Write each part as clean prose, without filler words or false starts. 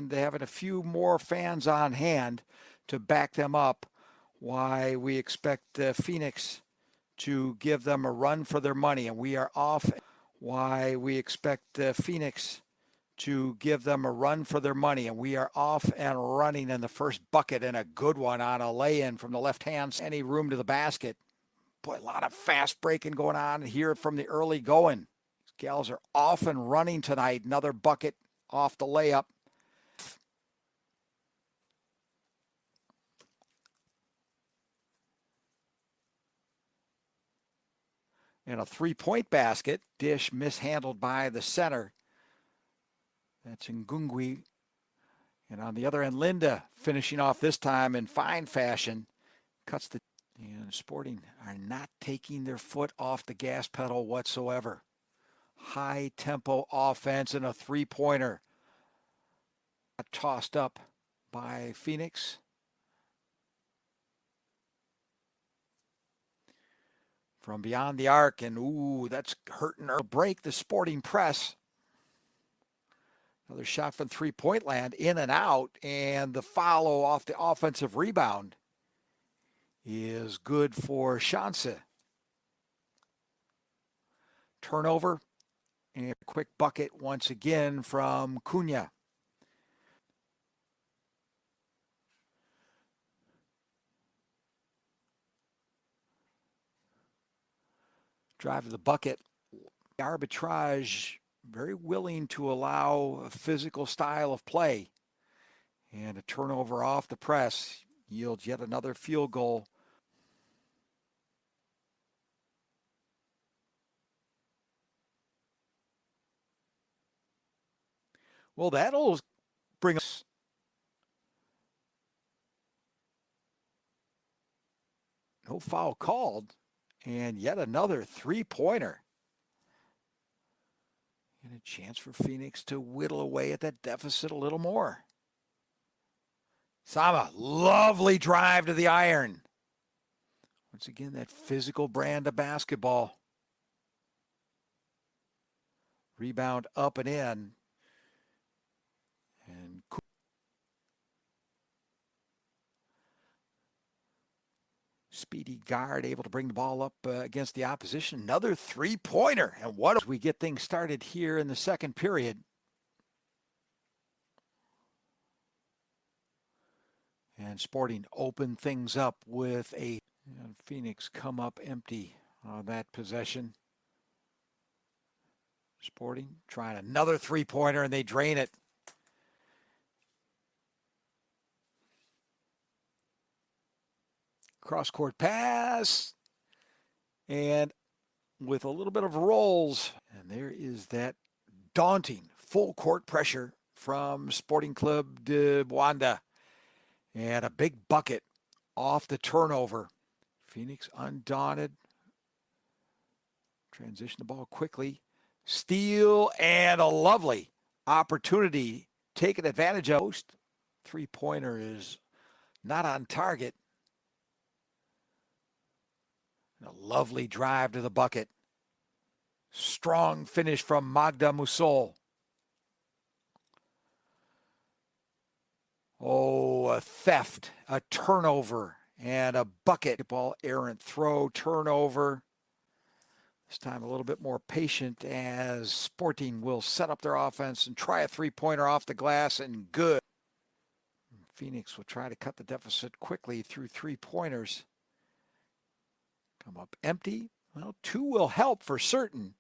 and having a few more fans on hand to back them up, why we expect Phoenix to give them a run for their money, and we are off. Why we expect Phoenix to give them a run for their money, and we are off and running in the first bucket, and a good one on a lay-in from the left hand. Any room to the basket. Boy, a lot of fast breaking going on here from the early going. These gals are off and running tonight. Another bucket off the layup. And a three-point basket. Dish mishandled by the center. That's Ngungwi. And on the other end, Linda finishing off this time in fine fashion. Cuts the... And Sporting are not taking their foot off the gas pedal whatsoever. High-tempo offense and a three-pointer. Tossed up by Phoenix. From beyond the arc, and ooh, that's hurting her. Break the Sporting press. Another shot from three-point land, in and out, and the follow off the offensive rebound is good for Chance. Turnover, and a quick bucket once again from Cunha. Drive to the bucket. Arbitrage, very willing to allow a physical style of play. And a turnover off the press yields yet another field goal. Well, that'll bring us. No foul called. And yet another three-pointer. And a chance for Phoenix to whittle away at that deficit a little more. Sama, lovely drive to the iron. Once again, that physical brand of basketball. Rebound up and in. And speedy guard able to bring the ball up against the opposition. Another three-pointer. And what as we get things started here in the second period. And Sporting open things up with a Phoenix come up empty on that possession. Sporting trying another three-pointer, and they drain it. Cross-court pass. And with a little bit of rolls. And there is that daunting full-court pressure from Sporting Clube de Luanda. And a big bucket off the turnover. Phoenix undaunted. Transition the ball quickly. Steal and a lovely opportunity taken advantage of. Three-pointer is not on target. And a lovely drive to the bucket. Strong finish from Magda Musol. Oh, a theft, a turnover, and a bucket. Ball errant throw, turnover. This time a little bit more patient as Sporting will set up their offense and try a three-pointer off the glass, and good. Phoenix will try to cut the deficit quickly through three-pointers. Come up empty. Well, two will help for certain.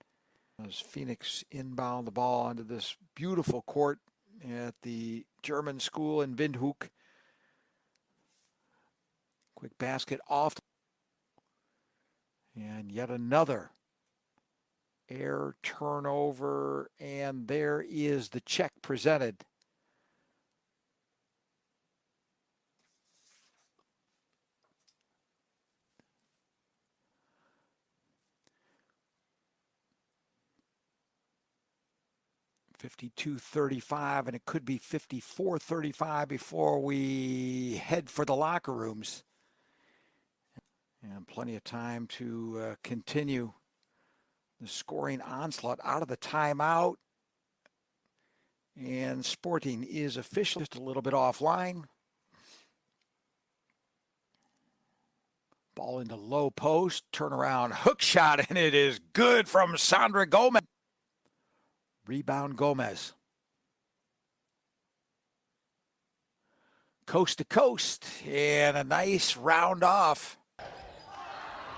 As Phoenix inbound the ball onto this beautiful court at the German school in Windhoek. Quick basket off. And yet another air turnover. And there is the check presented. $52-35, and it could be $54-35 before we head for the locker rooms. And plenty of time to continue the scoring onslaught out of the timeout. And Sporting is officially just a little bit offline. Ball into low post, turnaround hook shot, and it is good from Sandra Gomez. Rebound Gomez. Coast to coast, and a nice round off.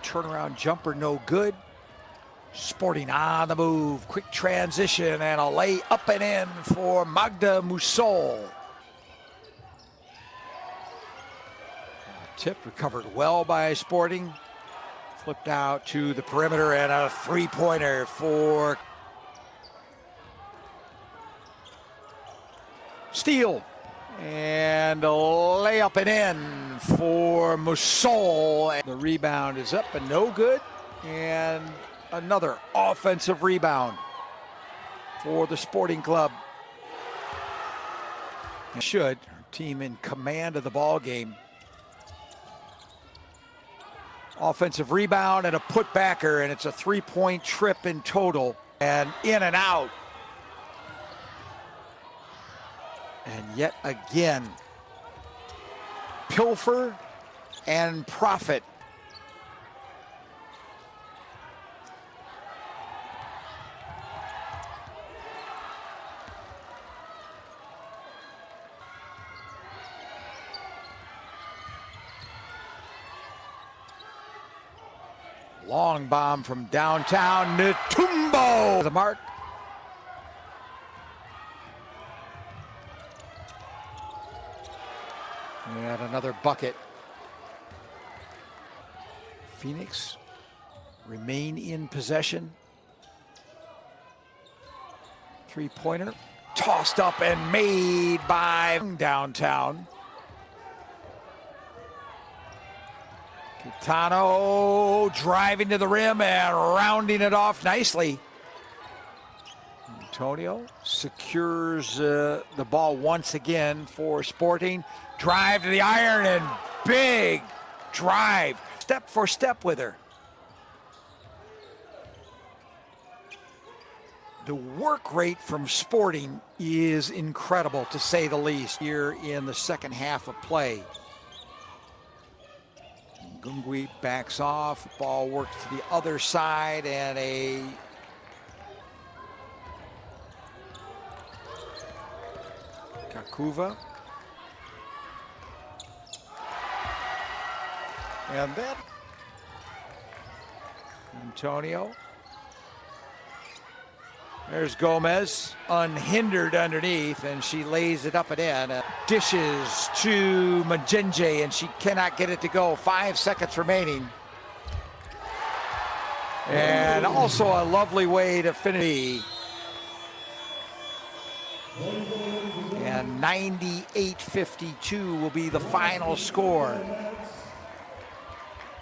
Turnaround jumper, no good. Sporting on the move, quick transition, and a lay up and in for Magda Musol. Tip recovered well by Sporting. Flipped out to the perimeter, and a three-pointer for Steele. And a layup and in for Musol. The rebound is up and no good. And another offensive rebound for the Sporting Club. Should team in command of the ball game. Offensive rebound and a putbacker, and it's a three-point trip in total. And in and out. And yet again, pilfer and profit. Long bomb from downtown, Netumbo. The mark. And another bucket. Phoenix remain in possession. Three-pointer. Tossed up and made by downtown. Kitano driving to the rim and rounding it off nicely. Antonio secures the ball once again for Sporting. Drive to the iron and big drive. Step for step with her. The work rate from Sporting is incredible, to say the least, here in the second half of play. Gungui backs off, ball works to the other side, and a Kakuva. And then Antonio. There's Gomez, unhindered underneath, and she lays it up and in. Dishes to Majenje, and she cannot get it to go. 5 seconds remaining. And also a lovely way to finish. And 98-52 will be the final score.